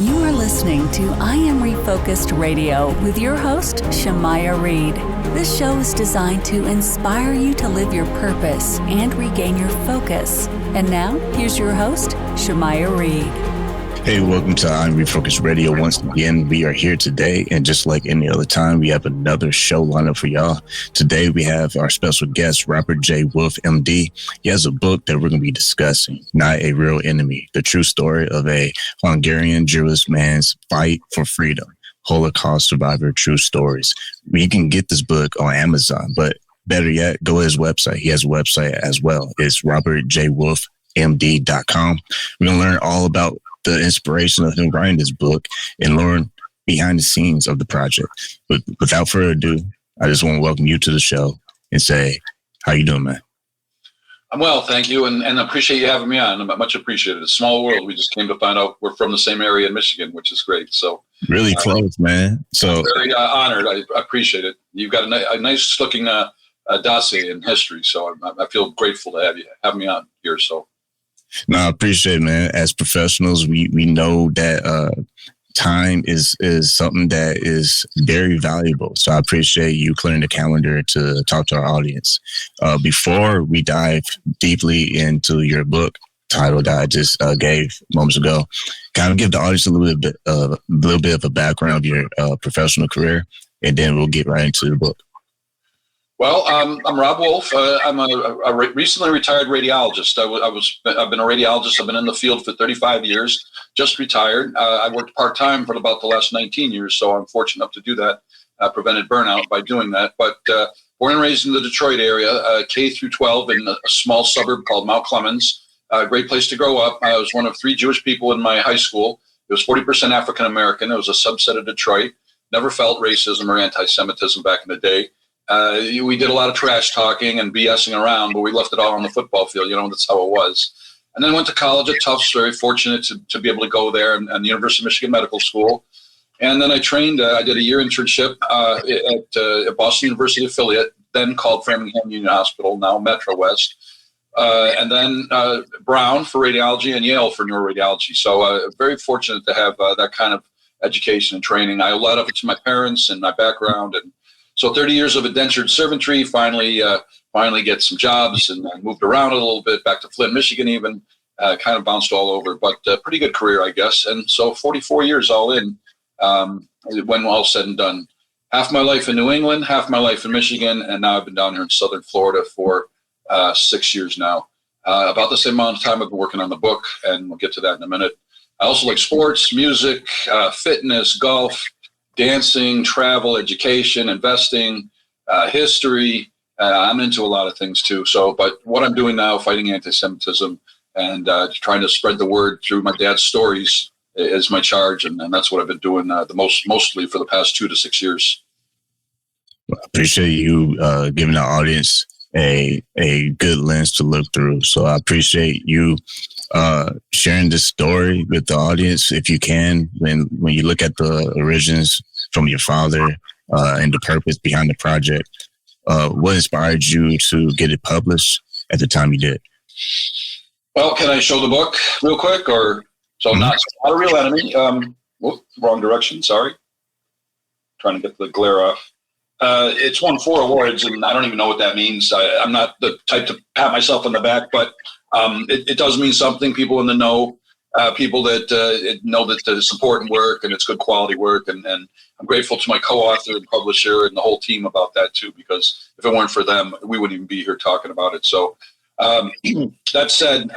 You are listening to I Am Refocused Radio with your host, Shamaya Reed. This show is designed to inspire you to live your purpose and regain your focus. And now, here's your host, Shamaya Reed. Hey, welcome to I Am Refocused Radio. Once again, we are here today, and just like any other time, we have another show lineup for y'all. Today, we have our special guest, Robert J. Wolfe, MD. He has a book that we're going to be discussing, Not a Real Enemy, the true story of a Hungarian Jewish man's fight for freedom, Holocaust survivor true stories. You can get this book on Amazon, but better yet, go to his website. He has a website as well. It's robertjwolfemd.com. We're going to learn all about the inspiration of him writing this book and learn behind the scenes of the project. But without further ado, I just want to welcome you to the show and say, how you doing, man? I'm well, thank you, and I appreciate you having me on. I'm much appreciated. It's a small world. We just came to find out we're from the same area in Michigan, which is great. So really close, man. So very honored. I appreciate it. You've got a nice looking dossier in history, so I feel grateful to have me on here. So. No, I appreciate it, man. As professionals, we know that time is something that is very valuable. So I appreciate you clearing the calendar to talk to our audience. Before we dive deeply into your book title that I just gave moments ago, kind of give the audience a little bit of a background of your professional career, and then we'll get right into the book. Well, I'm Rob Wolfe. I'm a recently retired radiologist. I've been a radiologist. I've been in the field for 35 years, just retired. I worked part-time for about the last 19 years, so I'm fortunate enough to do that, prevented burnout by doing that. But born and raised in the Detroit area, K through 12 in a small suburb called Mount Clemens. A great place to grow up. I was one of 3 Jewish people in my high school. It was 40% African-American. It was a subset of Detroit. Never felt racism or antisemitism back in the day. We did a lot of trash talking and BSing around, but we left it all on the football field. That's how it was. And then went to college at Tufts, very fortunate to be able to go there, and the University of Michigan Medical School. And then I trained, I did a year internship at Boston University affiliate, then called Framingham Union Hospital, now Metro West. And then Brown for radiology and Yale for neuroradiology. So very fortunate to have that kind of education and training. I led up to my parents and my background, and so 30 years of indentured servantry, finally get some jobs, and moved around a little bit, back to Flint, Michigan even, kind of bounced all over, but pretty good career, I guess. And so 44 years all in, when all said and done. Half my life in New England, half my life in Michigan, and now I've been down here in Southern Florida for 6 years now. About the same amount of time I've been working on the book, and we'll get to that in a minute. I also like sports, music, fitness, golf, dancing, travel, education, investing, history. I'm into a lot of things too. So, but what I'm doing now, fighting anti-Semitism and trying to spread the word through my dad's stories is my charge. And that's what I've been doing mostly for the past 2 to 6 years. I appreciate you giving the audience a good lens to look through. So I appreciate you sharing this story with the audience, if you can, when you look at the origins from your father and the purpose behind the project. What inspired you to get it published at the time you did? Well, can I show the book real quick? Or so not a real enemy. Wrong direction. Sorry. Trying to get the glare off. It's won 4 awards, and I don't even know what that means. I'm not the type to pat myself on the back, but it does mean something. People in the know, people that know that it's important work and it's good quality work. And I'm grateful to my co-author and publisher and the whole team about that too, because if it weren't for them, we wouldn't even be here talking about it. So that said,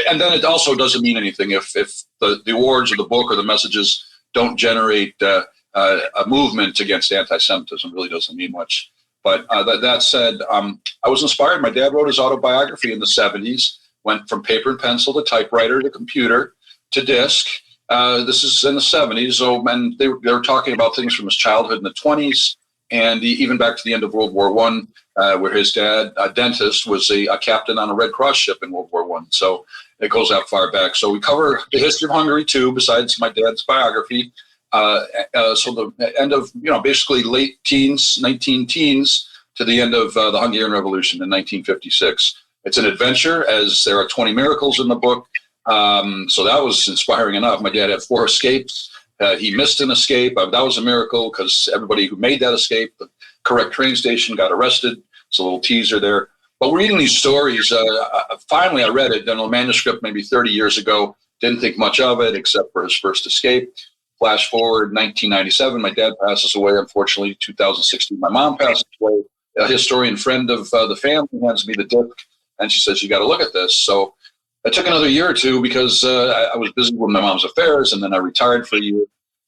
and then it also doesn't mean anything if the awards or the book or the messages don't generate a movement against anti-Semitism. Really doesn't mean much. But that said, I was inspired. My dad wrote his autobiography in the 70s, went from paper and pencil to typewriter to computer to disc. This is in the 70s. So, and they were talking about things from his childhood in the 20s and even back to the end of World War I, where his dad, a dentist, was a captain on a Red Cross ship in World War I. So it goes that far back. So we cover the history of Hungary too, besides my dad's biography. So the end of, basically late teens, 19 teens, to the end of the Hungarian Revolution in 1956. It's an adventure, as there are 20 miracles in the book. So that was inspiring enough. My dad had 4 escapes. He missed an escape. That was a miracle because everybody who made that escape, the correct train station, got arrested. It's a little teaser there. But reading these stories, finally I read it in a manuscript maybe 30 years ago. Didn't think much of it except for his first escape. Flash forward, 1997, my dad passes away, unfortunately. 2016, my mom passes away. A historian friend of the family hands me the disc, and she says, you got to look at this. So it took another year or two because I was busy with my mom's affairs, and then I retired for a year.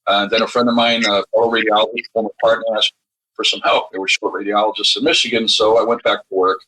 Then a friend of mine, a fellow radiologist, former partner, asked for some help. They were short radiologists in Michigan, so I went back to work.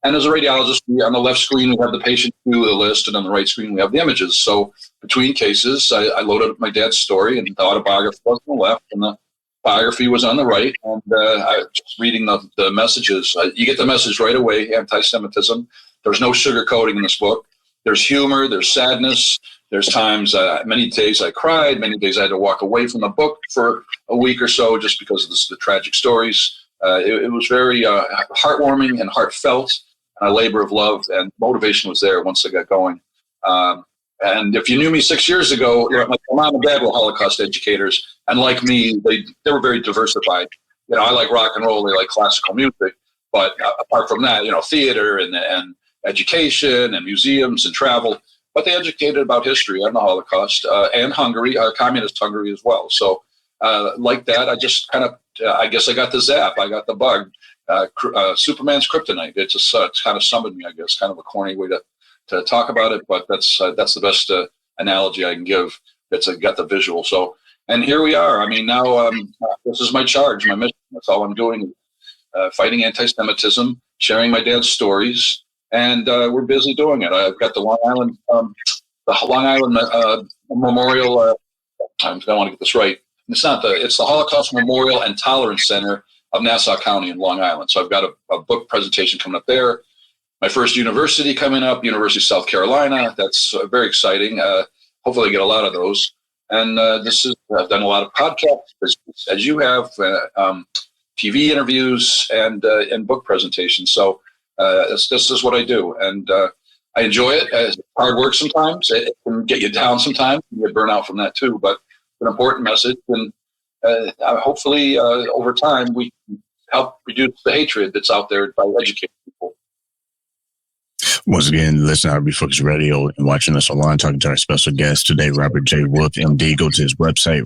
And as a radiologist, on the left screen, we have the patient view of the list, and on the right screen, we have the images. So between cases, I loaded up my dad's story, and the autobiography was on the left, and the biography was on the right. And I was just reading the messages. You get the message right away, anti-Semitism. There's no sugarcoating in this book. There's humor, there's sadness. There's times, many days I cried, many days I had to walk away from the book for a week or so just because of the tragic stories. It was very heartwarming and heartfelt. A labor of love and motivation was there once I got going. And if you knew me 6 years ago, my mom and dad were Holocaust educators, and like me, they were very diversified. I like rock and roll, they like classical music, but apart from that, theater and education and museums and travel. But they educated about history and the Holocaust and Hungary, communist Hungary as well. So like that, I just kind of, I guess I got the zap, I got the bug. Superman's kryptonite. It just kind of summoned me, I guess. Kind of a corny way to talk about it, but that's the best analogy I can give. It's got the visual. So, and here we are. I mean, now this is my charge, my mission. That's all I'm doing, fighting anti-Semitism, sharing my dad's stories, and we're busy doing it. I've got the Long Island Memorial. I want to get this right. It's the Holocaust Memorial and Tolerance Center of Nassau County in Long Island. So I've got a book presentation coming up there. My first university coming up, University of South Carolina. That's very exciting. Hopefully I get a lot of those. And I've done a lot of podcasts, as you have, TV interviews, and book presentations. So this is what I do. And I enjoy it. It's hard work sometimes. It can get you down sometimes. You get burnt out from that too. But it's an important message. And hopefully, over time, we can help reduce the hatred that's out there by educating people. Once again, listening to I Am Refocused Radio and watching us online, talking to our special guest today, Robert J. Wolf, MD. Go to his website,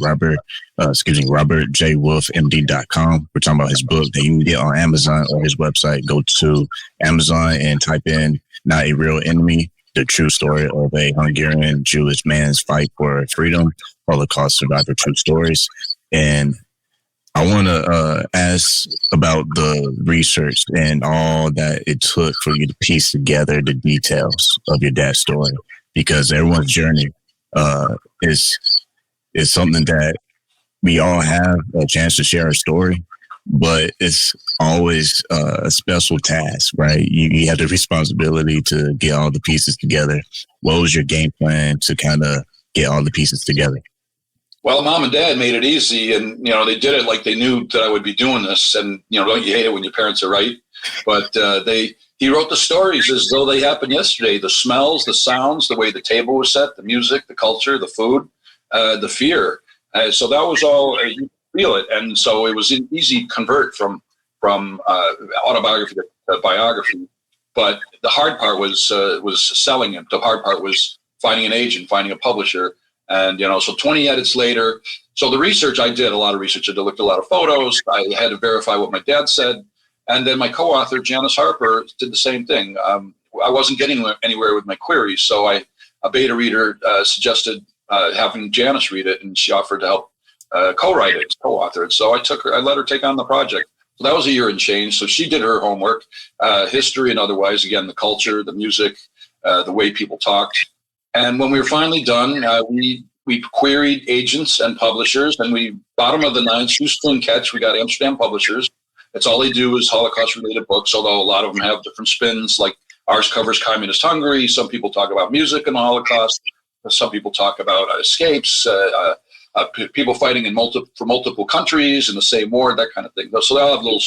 robertjwolfmd.com. We're talking about his book that you can get on Amazon or his website. Go to Amazon and type in Not a Real Enemy, the true story of a Hungarian Jewish man's fight for freedom, Holocaust survivor true stories. And I want to ask about the research and all that it took for you to piece together the details of your dad's story, because everyone's journey is something that we all have a chance to share a story, but it's always a special task, right? You have the responsibility to get all the pieces together. What was your game plan to kind of get all the pieces together? Well, Mom and Dad made it easy, and they did it like they knew that I would be doing this. And don't you hate it when your parents are right? But he wrote the stories as though they happened yesterday. The smells, the sounds, the way the table was set, the music, the culture, the food, the fear. So that was all you feel it, and so it was an easy convert from autobiography to biography. But the hard part was selling it. The hard part was finding an agent, finding a publisher. And, so 20 edits later. So the research, I did a lot of research. I looked at a lot of photos. I had to verify what my dad said. And then my co-author, Janice Harper, did the same thing. I wasn't getting anywhere with my queries. So a beta reader suggested having Janice read it, and she offered to help co-write it, co-author it. So I let her take on the project. So that was a year and change. So she did her homework, history and otherwise, again, the culture, the music, the way people talked. And when we were finally done, we queried agents and publishers, and we, bottom of the ninth, shoestring catch, we got Amsterdam publishers. That's all they do is Holocaust-related books, although a lot of them have different spins, like ours covers communist Hungary. Some people talk about music and the Holocaust. Some people talk about escapes, people fighting for multiple countries in the same war, that kind of thing. So they'll have little,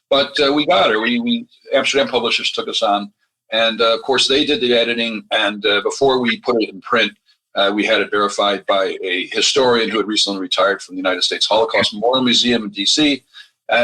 but we got her. We Amsterdam publishers took us on. And of course, they did the editing. And before we put it in print, we had it verified by a historian who had recently retired from the United States Holocaust Memorial Museum in D.C.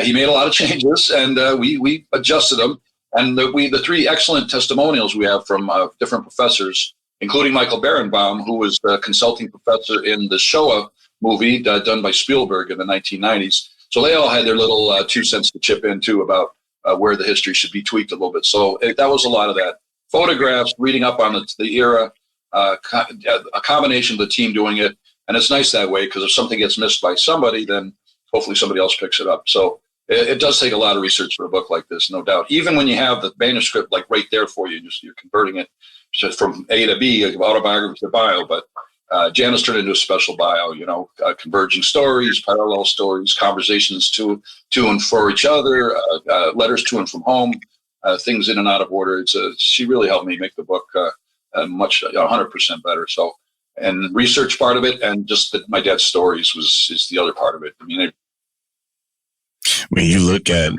He made a lot of changes, and we adjusted them. And the three excellent testimonials we have from different professors, including Michael Berenbaum, who was the consulting professor in the Shoah movie done by Spielberg in the 1990s. So they all had their little 2 cents to chip in, too, about where the history should be tweaked a little bit. So that was a lot of that. Photographs, reading up on the era, a combination of the team doing it. And it's nice that way, because if something gets missed by somebody, then hopefully somebody else picks it up. So it does take a lot of research for a book like this, no doubt. Even when you have the manuscript like right there for you, you're converting it from A to B, autobiography to bio. But Janice turned into a special bio, converging stories, parallel stories, conversations to and for each other, letters to and from home, things in and out of order. She really helped me make the book much 100% better. So, and research part of it, and just my dad's stories is the other part of it. I mean, when you look at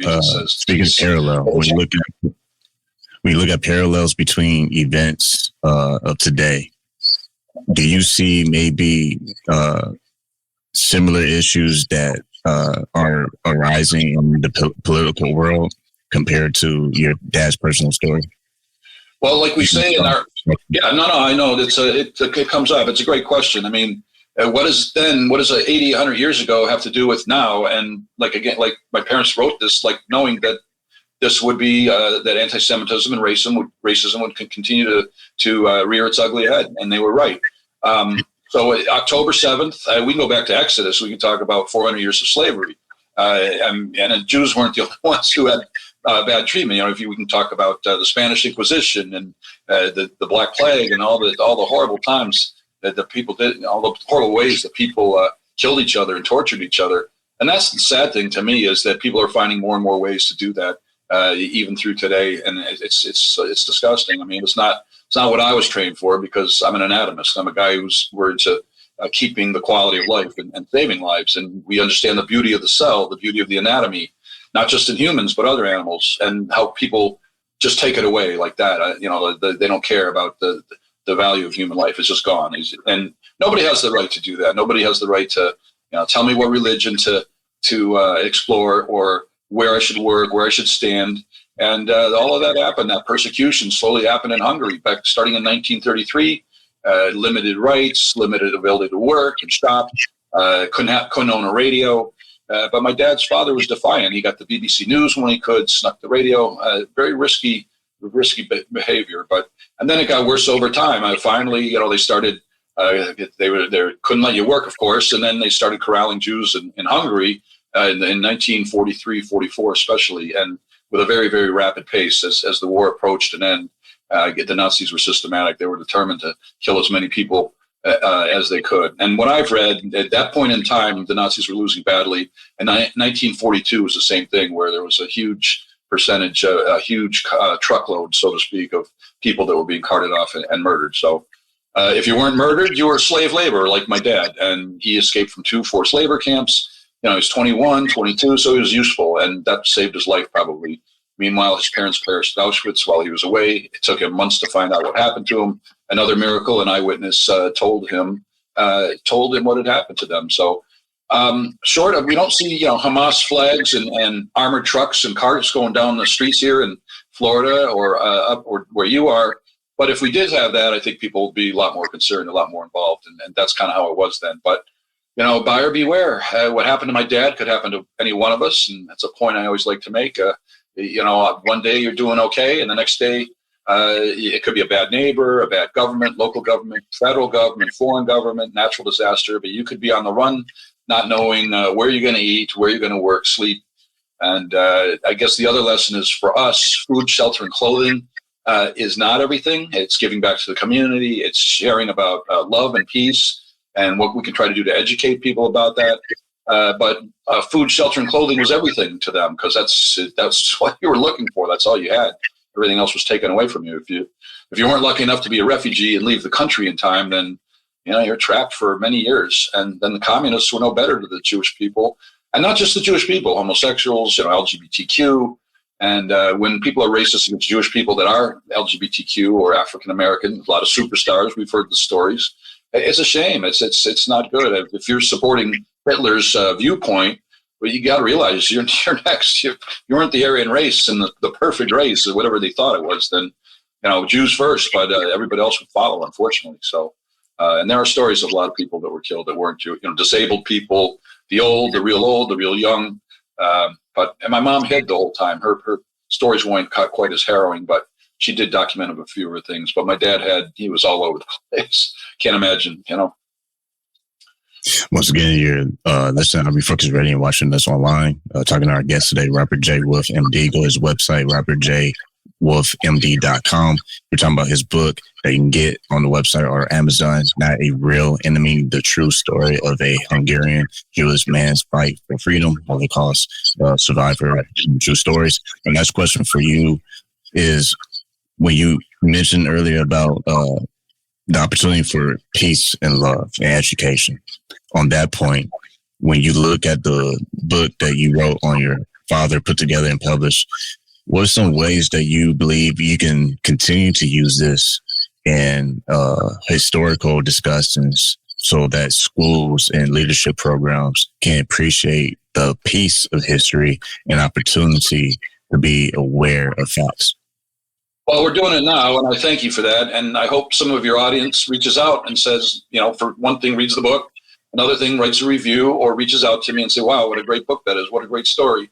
speaking of parallel, when you look at parallels between events of today, do you see maybe similar issues that are arising in the political world compared to your dad's personal story? Well, like we say in our, I know it comes up. It's a great question. I mean, what does 80, 100 years ago have to do with now? And like my parents wrote this, like knowing that this would be that anti-Semitism and racism would continue to rear its ugly head, and they were right. So October 7th, we can go back to Exodus. We can talk about 400 years of slavery, and Jews weren't the only ones who had bad treatment. We can talk about the Spanish Inquisition and the Black Plague and all the horrible times that the people did, all the horrible ways that people killed each other and tortured each other. And that's the sad thing to me, is that people are finding more and more ways to do that, even through today. And it's disgusting. I mean, it's not what I was trained for, because I'm an anatomist. I'm a guy we're into keeping the quality of life and saving lives. And we understand the beauty of the cell, the beauty of the anatomy, not just in humans, but other animals, and how people just take it away like that. They don't care about the value of human life. It's just gone. And nobody has the right to do that. Nobody has the right to, tell me what religion to explore, or where I should work, where I should stand. And all of that happened. That persecution slowly happened in Hungary, starting in 1933. Limited rights, limited ability to work and shop. Couldn't own a radio. But my dad's father was defiant. He got the BBC News when he could, snuck the radio. Very risky behavior. And then it got worse over time. Finally, they started. They couldn't let you work, of course, and then they started corralling Jews in Hungary in 1943, 44 especially, and with a very, very rapid pace as the war approached an end. The Nazis were systematic. They were determined to kill as many people as they could. And what I've read, at that point in time, the Nazis were losing badly. And 1942 was the same thing, where there was a huge percentage, a huge truckload, so to speak, of people that were being carted off and murdered. So if you weren't murdered, you were slave labor, like my dad. And he escaped from 2 forced labor camps. He was 21, 22, so he was useful, and that saved his life probably. Meanwhile, his parents perished at Auschwitz while he was away. It took him months to find out what happened to him. Another miracle, an eyewitness told him what had happened to them. So short of, we don't see Hamas flags and armored trucks and cars going down the streets here in Florida or up or where you are. But if we did have that, I think people would be a lot more concerned, a lot more involved. And that's kind of how it was then. But, buyer beware. What happened to my dad could happen to any one of us. And that's a point I always like to make. One day you're doing okay, and the next day it could be a bad neighbor, a bad government, local government, federal government, foreign government, natural disaster. But you could be on the run, not knowing where you're going to eat, where you're going to work, sleep. And I guess the other lesson is, for us, food, shelter, and clothing is not everything. It's giving back to the community. It's sharing about love and peace, and what we can try to do to educate people about that. But food, shelter, and clothing was everything to them, because that's what you were looking for. That's all you had. Everything else was taken away from you. If you weren't lucky enough to be a refugee and leave the country in time, then you're trapped for many years. And then the communists were no better to the Jewish people, and not just the Jewish people, homosexuals, LGBTQ, And when people are racist against Jewish people that are LGBTQ or African American, a lot of superstars, we've heard the stories. It's a shame. It's not good. If you're supporting Hitler's viewpoint, well, you got to realize you're next. You weren't the Aryan race and the perfect race or whatever they thought it was. Then, Jews first, but everybody else would follow, unfortunately. So, and there are stories of a lot of people that were killed that weren't Jewish. Disabled people, the real young. But my mom hid the whole time. Her stories weren't quite as harrowing, but she did document a few of her things. But my dad he was all over the place. Can't imagine, Once again, you're listening to I Am Refocused Radio and watching us online. Talking to our guest today, Robert J. Wolf, MD. Go to his website, robertjwolfmd.com. We're talking about his book that you can get on the website or Amazon, Not a Real Enemy, the true story of a Hungarian Jewish man's fight for freedom, Holocaust survivor, true stories. And next question for you is, when you mentioned earlier about the opportunity for peace and love and education, on that point, when you look at the book that you wrote on your father, put together and published, what are some ways that you believe you can continue to use this in historical discussions so that schools and leadership programs can appreciate the piece of history and opportunity to be aware of facts? Well, we're doing it now, and I thank you for that. And I hope some of your audience reaches out and says, for one thing, reads the book, another thing, writes a review, or reaches out to me and say, wow, what a great book that is. What a great story.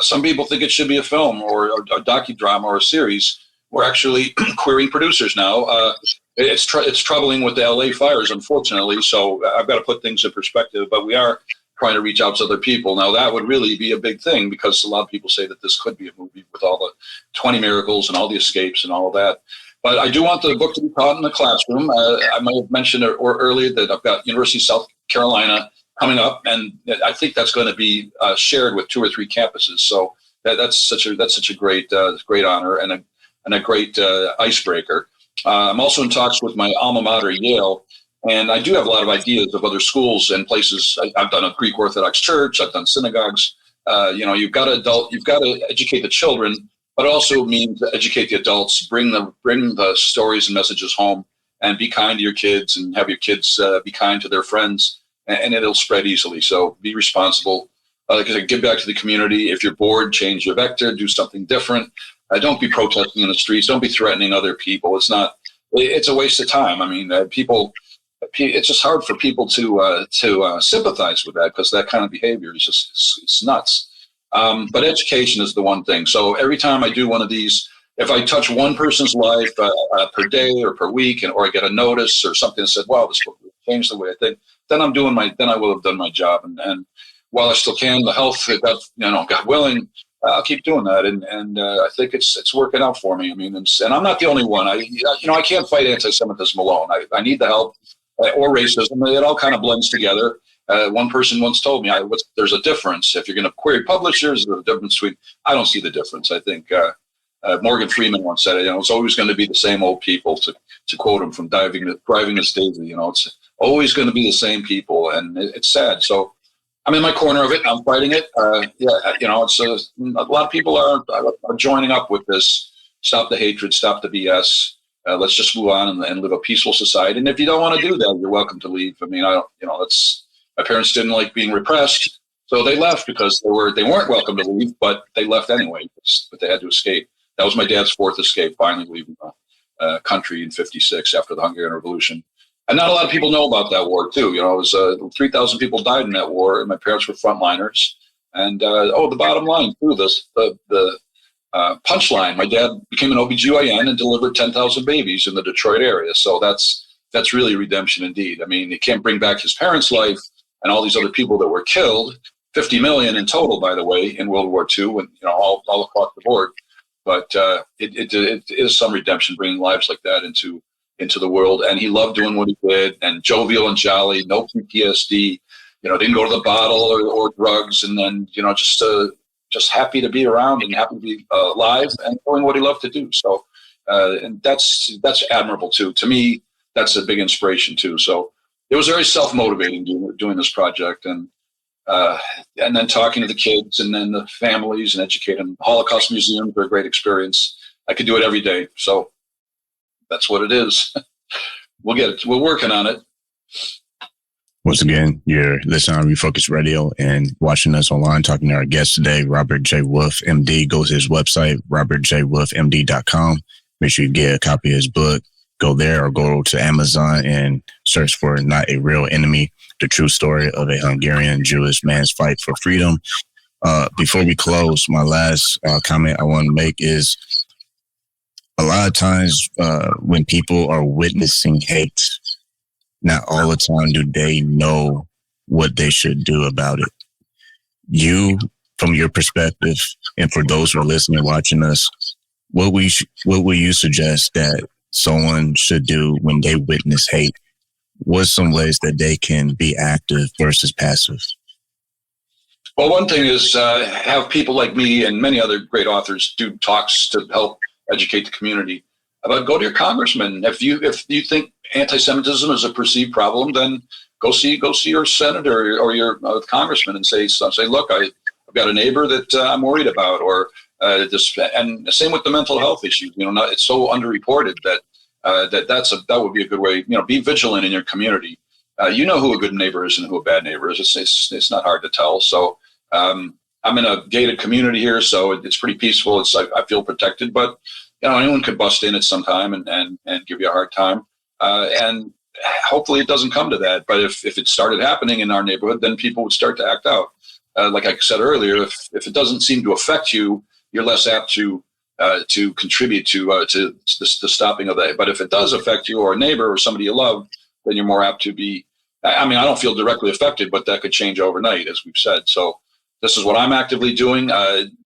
Some people think it should be a film or a docudrama or a series. We're actually querying producers now. It's troubling with the LA fires, unfortunately. So I've got to put things in perspective, but we are trying to reach out to other people. Now, that would really be a big thing because a lot of people say that this could be a movie with all the 20 miracles and all the escapes and all of that. But I do want the book to be taught in the classroom. I might have mentioned earlier that I've got University of South Carolina coming up, and I think that's going to be shared with 2 or 3 campuses. So that's such a great honor and a great icebreaker. I'm also in talks with my alma mater, Yale, and I do have a lot of ideas of other schools and places. I've done a Greek Orthodox church. I've done synagogues. You've got to educate the children, but it also means to educate the adults. Bring the stories and messages home, and be kind to your kids, and have your kids be kind to their friends, and it'll spread easily. So be responsible. Like I said, give back to the community. If you're bored, change your vector. Do something different. Don't be protesting in the streets. Don't be threatening other people. It's a waste of time. I mean, it's just hard for people to sympathize with that, because that kind of behavior is just it's nuts. But education is the one thing. So every time I do one of these, if I touch one person's life per day or per week, or I get a notice or something that said, "Wow, this book changed the way I think," then I will have done my job. And while I still can, the health, God willing, I'll keep doing that. And I think it's working out for me. I mean, and I'm not the only one. I can't fight anti-Semitism alone. I need the help, or racism. It all kind of blends together. One person once told me, there's a difference. If you're going to query publishers, there's a difference between, I don't see the difference. I think Morgan Freeman once said, it's always going to be the same old people, to quote him from Driving Miss Daisy. It's always going to be the same people, and it's sad. So I'm in my corner of it. I'm fighting it. It's a lot of people are joining up with this. Stop the hatred. Stop the BS. Let's just move on and live a peaceful society. And if you don't want to do that, you're welcome to leave. I mean, my parents didn't like being repressed, so they left because they weren't welcome to leave, but they left anyway. But they had to escape. That was my dad's 4th escape, finally leaving the country in '56 after the Hungarian Revolution. And not a lot of people know about that war too. It was 3,000 people died in that war, and my parents were frontliners. And the bottom line too, the punchline: my dad became an OBGYN and delivered 10,000 babies in the Detroit area. So that's really redemption indeed. I mean, he can't bring back his parents' life and all these other people that were killed, 50 million in total, by the way, in World War II, and all across the board. But it is some redemption, bringing lives like that into the world. And he loved doing what he did, and jovial and jolly, no PTSD. Didn't go to the bottle or drugs, and then just happy to be around and happy to be alive and doing what he loved to do. So, and that's admirable too. To me, that's a big inspiration too. So it was very self-motivating doing this project, and and then talking to the kids and then the families and educating them. Holocaust museums are a great experience. I could do it every day. So that's what it is. We'll get it. We're working on it. Once again, you're listening on Refocused Radio and watching us online, talking to our guest today, Robert J. Wolf, MD. Go to his website, robertjwolfmd.com. Make sure you get a copy of his book. Go there or go to Amazon and search for Not a Real Enemy, the true story of a Hungarian Jewish man's fight for freedom. Before we close, my last comment I want to make is a lot of times when people are witnessing hate, not all the time do they know what they should do about it. You, from your perspective, and for those who are listening, watching us, what will you suggest that someone should do when they witness hate? What's some ways that they can be active versus passive? Well, one thing is have people like me and many other great authors do talks to help educate the community. But go to your congressman. If you think anti-Semitism is a perceived problem, then go see your senator or your congressman and say, look, I've got a neighbor that I'm worried about, or this. And the same with the mental health issues. It's so underreported that that would be a good way. Be vigilant in your community. You know who a good neighbor is and who a bad neighbor is. It's not hard to tell. So I'm in a gated community here, so it's pretty peaceful. I feel protected, but anyone could bust in at some time and give you a hard time. And hopefully it doesn't come to that. But if it started happening in our neighborhood, then people would start to act out. Like I said earlier, if it doesn't seem to affect you, you're less apt to contribute to the stopping of that. But if it does affect you or a neighbor or somebody you love, then you're more apt to be. I mean, I don't feel directly affected, but that could change overnight, as we've said. So this is what I'm actively doing.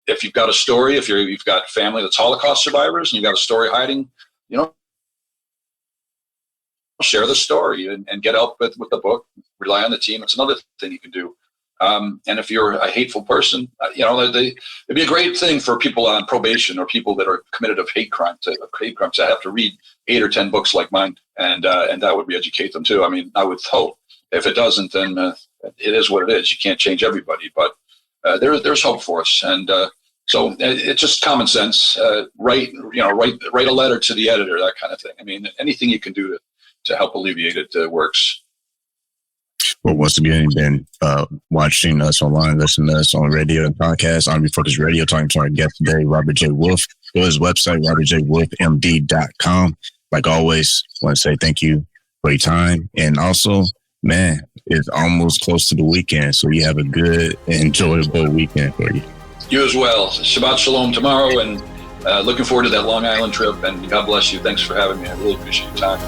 If you've got a story, if you've got family that's Holocaust survivors and you've got a story hiding, share the story and get help with the book. Rely on the team. It's another thing you can do. And if you're a hateful person, it'd be a great thing for people on probation or people that are committed of hate crimes to have to read 8 or 10 books like mine, and that would educate them too. I mean, I would hope. If it doesn't, then it is what it is. You can't change everybody, but there's hope for us. And so it's just common sense. Write a letter to the editor, that kind of thing. I mean, anything you can do to help alleviate it works. Well, once again, you've been watching us online, listening to us on radio and podcast. I Am Refocused Radio, talking to our guest today, Robert J. Wolf. Go to his website, robertjwolfmd.com. Like always, I want to say thank you for your time. And also, man, it's almost close to the weekend, so you have a good, enjoyable weekend for you. You as well. Shabbat Shalom tomorrow, and looking forward to that Long Island trip. And God bless you. Thanks for having me. I really appreciate your time.